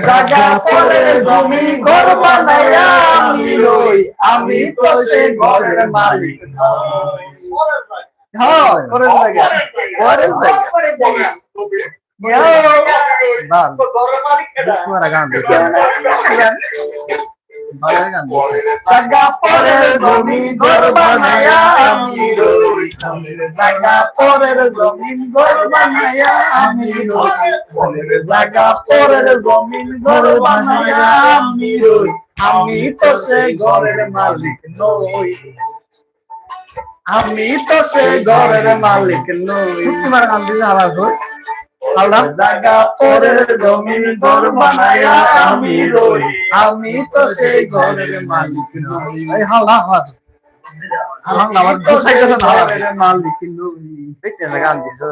জায়গা পরের জমি ঘর বানায়া আমি রই, আমি তো সে ঘরের মালিক নই। হ্যাঁ, পরের জায়গা, পরের জায়গা। জায়গা পরের জমি ঘর বানায়া আমি রই, জায়গা পরের জমিন ঘর বানায়া আমি রই, জায়গা পরের জমিন ঘর বানায়া আমি রই, আমি তো সেই ঘরের মালিক নই, আমি তো সেই ঘরের মালিক নই। তোমার গান দিলে আলাদা জায়গা পরের জমিন ঘর বানায়া আমি রই, আমি তো সেই ঘরের মালিক নই। এই হাওলা হাওয়া আমার ঘরের মালিক নই। গান দিছে